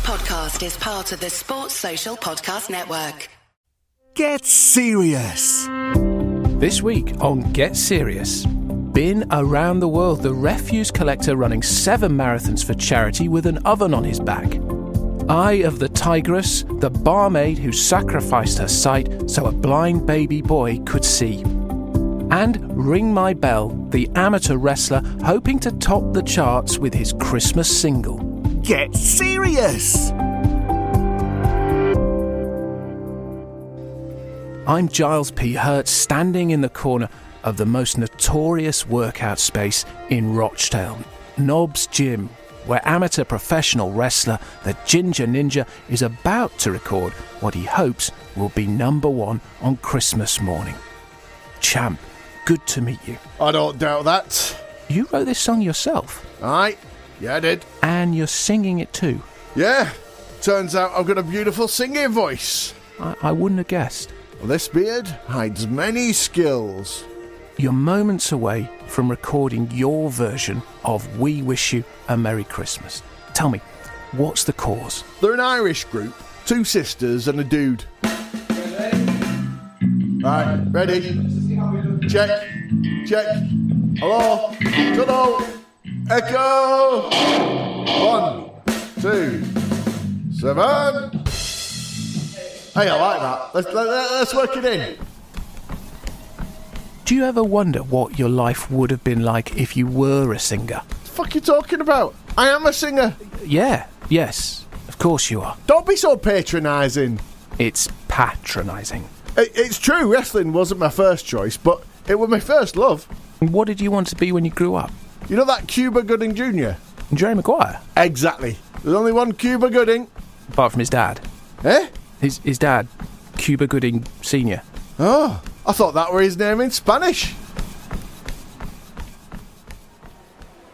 podcast is part of the Sports Social Podcast Network. Get serious. This week on Get Serious. Been around the world, the refuse collector running 7 marathons for charity with an oven on his back. Eye of the tigress, the barmaid who sacrificed her sight so a blind baby boy could see. And Ring My Bell, the amateur wrestler hoping to top the charts with his Christmas single. Get serious. I'm Giles P. Hertz, standing in the corner of the most notorious workout space in Rochdale, Nob's Gym, where amateur professional wrestler the Ginger Ninja is about to record what he hopes will be number 1 on Christmas morning. Champ, good to meet you. I don't doubt that. You wrote this song yourself? Aye, yeah I did. And you're singing it too? Yeah, turns out I've got a beautiful singing voice. I wouldn't have guessed. This beard hides many skills. You're moments away from recording your version of We Wish You a Merry Christmas. Tell me, what's the cause? They're an Irish group, 2 sisters and a dude. Right, ready? Check. Hello? Hello? Echo! 1, 2, 7. Hey, I like that. Let's work it in. Do you ever wonder what your life would have been like if you were a singer? What the fuck are you talking about? I am a singer. Yes, of course you are. Don't be so patronising. It's patronising. It's true, wrestling wasn't my first choice, but it was my first love. What did you want to be when you grew up? You know that Cuba Gooding Jr.? Jerry Maguire? Exactly. There's only one Cuba Gooding. Apart from his dad. Eh? His dad, Cuba Gooding Sr. Oh, I thought that were his name in Spanish.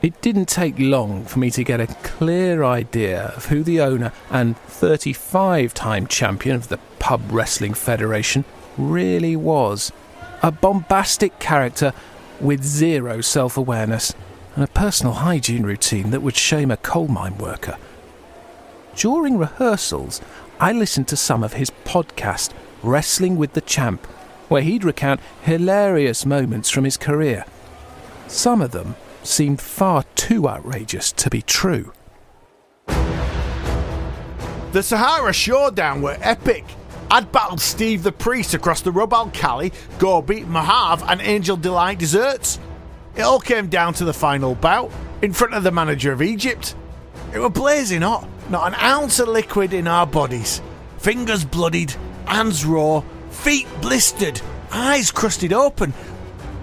It didn't take long for me to get a clear idea of who the owner and 35-time champion of the Pub Wrestling Federation really was. A bombastic character with zero self-awareness and a personal hygiene routine that would shame a coal mine worker. During rehearsals, I listened to some of his podcast, Wrestling with the Champ, where he'd recount hilarious moments from his career. Some of them seemed far too outrageous to be true. The Sahara Showdown were epic. I'd battled Steve the Priest across the Rub Al Khali, Gobi, Mahav and Angel Delight desserts. It all came down to the final bout, in front of the manager of Egypt. It were blazing hot, not an ounce of liquid in our bodies. Fingers bloodied, hands raw, feet blistered, eyes crusted open.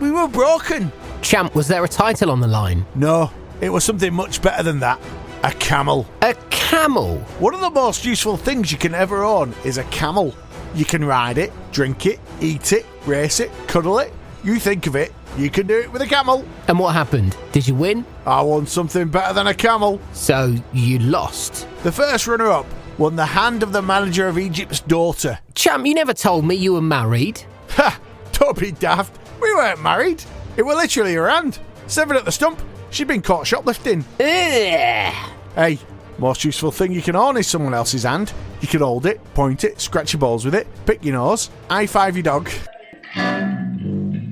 We were broken. Champ, was there a title on the line? No, it was something much better than that. A camel. A camel? One of the most useful things you can ever own is a camel. You can ride it, drink it, eat it, race it, cuddle it. You think of it, you can do it with a camel. And what happened? Did you win? I won something better than a camel. So you lost? The first runner-up won the hand of the manager of Egypt's daughter. Champ, you never told me you were married. Ha! Don't be daft. We weren't married. It were literally her hand. Severed at the stump. She'd been caught shoplifting. Ugh. Hey, most useful thing you can own is someone else's hand. You can hold it, point it, scratch your balls with it, pick your nose, high-five your dog.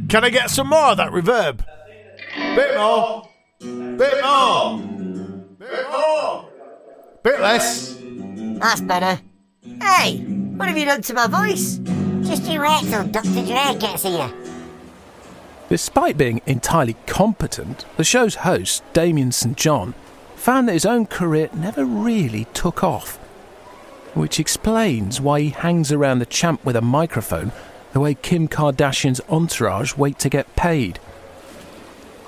Can I get some more of that reverb? Bit more. Bit more. Bit more. Bit less. That's better. Hey, what have you done to my voice? Just you wait till Dr. Dre gets here. Despite being entirely competent, the show's host, Damien St. John, found that his own career never really took off, which explains why he hangs around the champ with a microphone the way Kim Kardashian's entourage wait to get paid.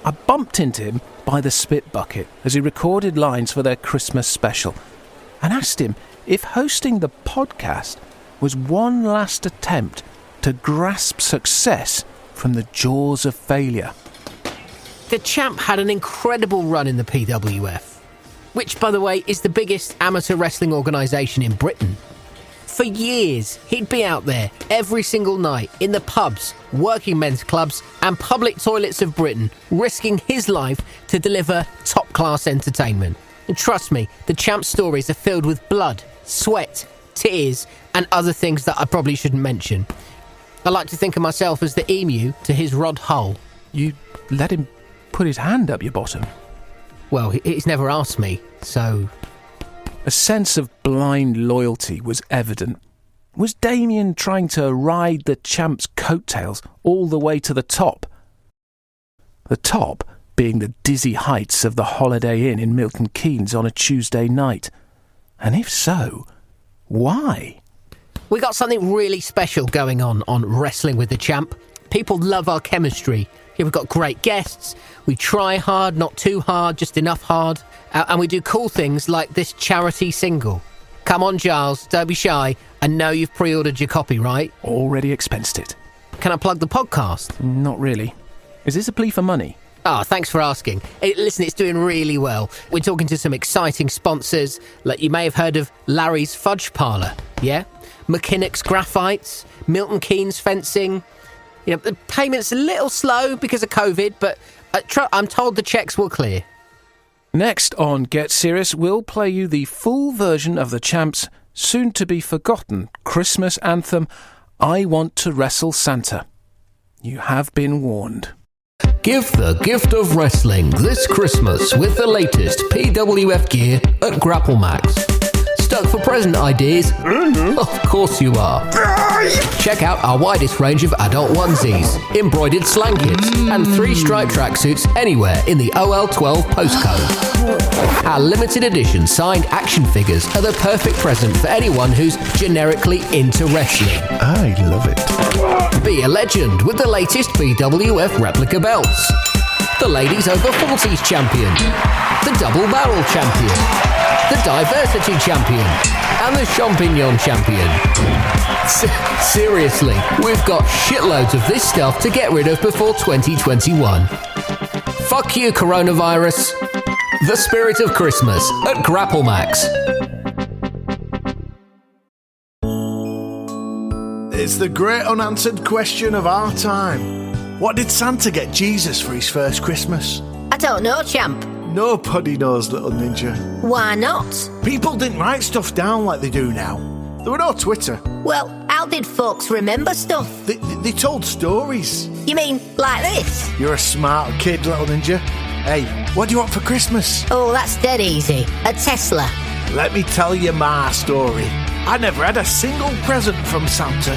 I bumped into him by the spit bucket as he recorded lines for their Christmas special and asked him if hosting the podcast was one last attempt to grasp success from the jaws of failure. The champ had an incredible run in the PWF, which, by the way, is the biggest amateur wrestling organisation in Britain. For years, he'd be out there every single night in the pubs, working men's clubs and public toilets of Britain, risking his life to deliver top-class entertainment. And trust me, the champ stories are filled with blood, sweat, tears, and other things that I probably shouldn't mention. I like to think of myself as the emu to his rod hull. You let him put his hand up your bottom? Well, he's never asked me, so... A sense of blind loyalty was evident. Was Damien trying to ride the champ's coattails all the way to the top? The top being the dizzy heights of the Holiday Inn in Milton Keynes on a Tuesday night. And if so, why? We got something really special going on Wrestling with the Champ. People love our chemistry. Yeah, we've got great guests. We try hard, not too hard, just enough hard. And we do cool things like this charity single. Come on, Giles, don't be shy. I know you've pre-ordered your copy, right? Already expensed it. Can I plug the podcast? Not really. Is this a plea for money? Oh, thanks for asking. Listen, it's doing really well. We're talking to some exciting sponsors. Like, you may have heard of Larry's Fudge Parlour, yeah? McKinnock's Graphites, Milton Keynes Fencing. You know, the payment's a little slow because of COVID, but I'm told the checks will clear. Next on Get Serious, we'll play you the full version of the champ's soon-to-be-forgotten Christmas anthem, I Want To Wrestle Santa. You have been warned. Give the gift of wrestling this Christmas with the latest PWF gear at GrappleMax. Stuck for present ideas? Mm-hmm. Of course you are. Check out our widest range of adult onesies, embroidered slankets, and 3-stripe tracksuits anywhere in the OL12 postcode. Our limited edition signed action figures are the perfect present for anyone who's generically into wrestling. I love it. Be a legend with the latest BWF replica belts. The Ladies Over 40s Champion. The Double Barrel Champion. The Diversity Champion. And the Champignon Champion. Seriously, we've got shitloads of this stuff to get rid of before 2021. Fuck you, coronavirus. The spirit of Christmas at GrappleMax. It's the great unanswered question of our time. What did Santa get Jesus for his first Christmas? I don't know, champ. Nobody knows, little ninja. Why not? People didn't write stuff down like they do now. There were no Twitter. Well, how did folks remember stuff? They told stories. You mean like this? You're a smart kid, little ninja. Hey, what do you want for Christmas? Oh, that's dead easy. A Tesla. Let me tell you my story. I never had a single present from Santa.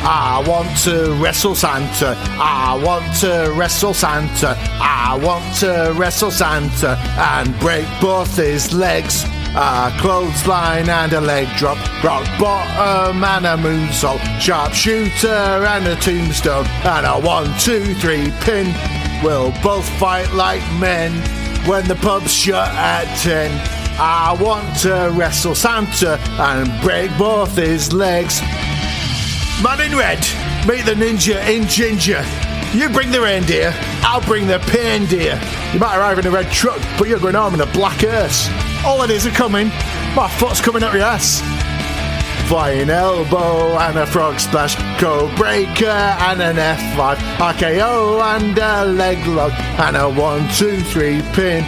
I want to wrestle Santa. I want to wrestle Santa. I want to wrestle Santa and break both his legs. A clothesline and a leg drop, rock bottom and a moonsault, sharpshooter and a tombstone, and a 1, 2, 3 pin. We'll both fight like men when the pub's shut at 10. I want to wrestle Santa and break both his legs. Man in red, meet the ninja in ginger. You bring the reindeer, I'll bring the reindeer. You might arrive in a red truck, but you're going home in a black hearse. Holidays are coming, my foot's coming up your ass. Flying elbow and a frog splash, code breaker and an F5, RKO and a leg lock, and a 1, 2, 3 pin.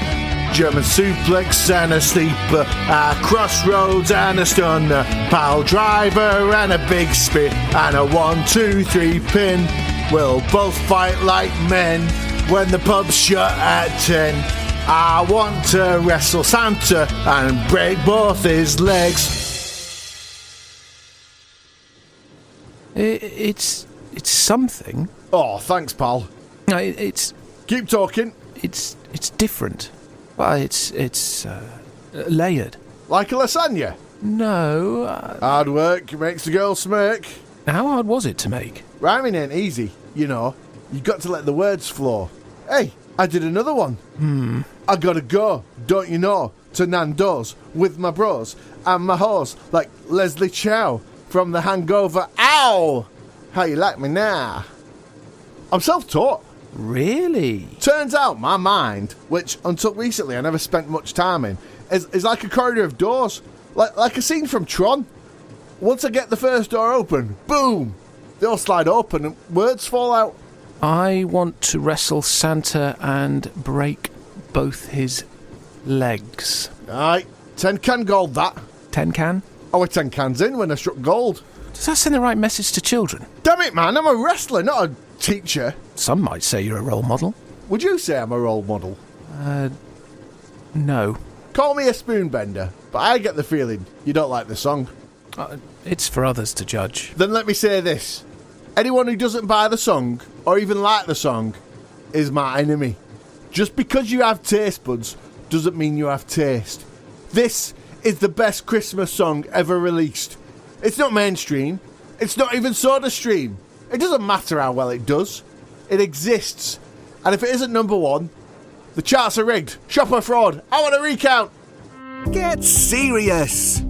German suplex and a sleeper, a crossroads and a stunner, pile driver and a big spear, and a 1, 2, 3 pin. We'll both fight like men when the pub's shut at 10. I want to wrestle Santa and break both his legs. It's something. Oh, thanks, pal. No, it's Keep talking. It's different. Well, it's layered. Like a lasagna? No. Hard work makes the girl smirk. How hard was it to make? Rhyming ain't easy, you know. You got to let the words flow. Hey, I did another one. I gotta go, don't you know, to Nando's with my bros and my hoes like Leslie Chow from The Hangover. Ow! How you like me now? I'm self-taught. Really? Turns out my mind, which until recently I never spent much time in, is like a corridor of doors. Like a scene from Tron. Once I get the first door open, boom! They all slide open and words fall out. I want to wrestle Santa and break both his legs. Aye, 10 can gold that. 10 can? I were 10 cans in when I struck gold. Does that send the right message to children? Damn it, man, I'm a wrestler, not a teacher. Some might say you're a role model. Would you say I'm a role model? No. Call me a spoonbender, but I get the feeling you don't like the song. It's for others to judge. Then let me say this. Anyone who doesn't buy the song, or even like the song, is my enemy. Just because you have taste buds doesn't mean you have taste. This is the best Christmas song ever released. It's not mainstream. It's not even SodaStream. It doesn't matter how well it does. It exists. And if it isn't number one, the charts are rigged. Shopper fraud. I want a recount. Get serious.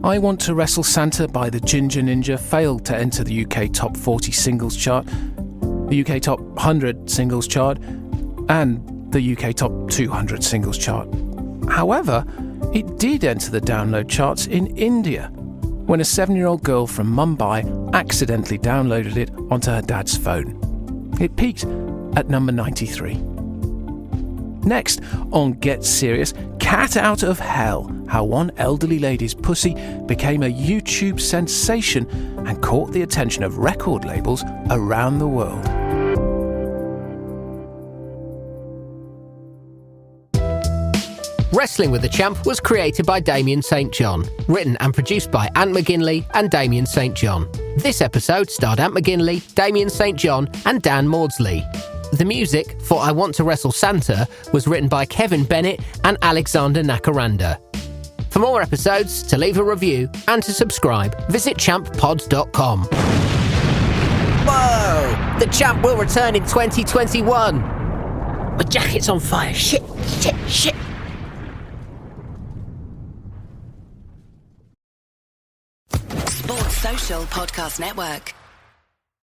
I Want To Wrestle Santa by the Ginger Ninja failed to enter the UK Top 40 singles chart, the UK Top 100 singles chart, and the UK Top 200 singles chart. However, it did enter the download charts in India, when a 7-year-old girl from Mumbai accidentally downloaded it onto her dad's phone. It peaked at number 93. Next, on Get Serious, Cat Out of Hell, how one elderly lady's pussy became a YouTube sensation and caught the attention of record labels around the world. Wrestling with the Champ was created by Damien St. John, written and produced by Ant McGinley and Damien St. John. This episode starred Ant McGinley, Damien St. John and Dan Maudsley. The music for I Want To Wrestle Santa was written by Kevin Bennett and Alexander Nakarada. For more episodes, to leave a review and to subscribe, visit champpod.com. Whoa! The Champ will return in 2021! My jacket's on fire. Shit! Sports Social Podcast Network.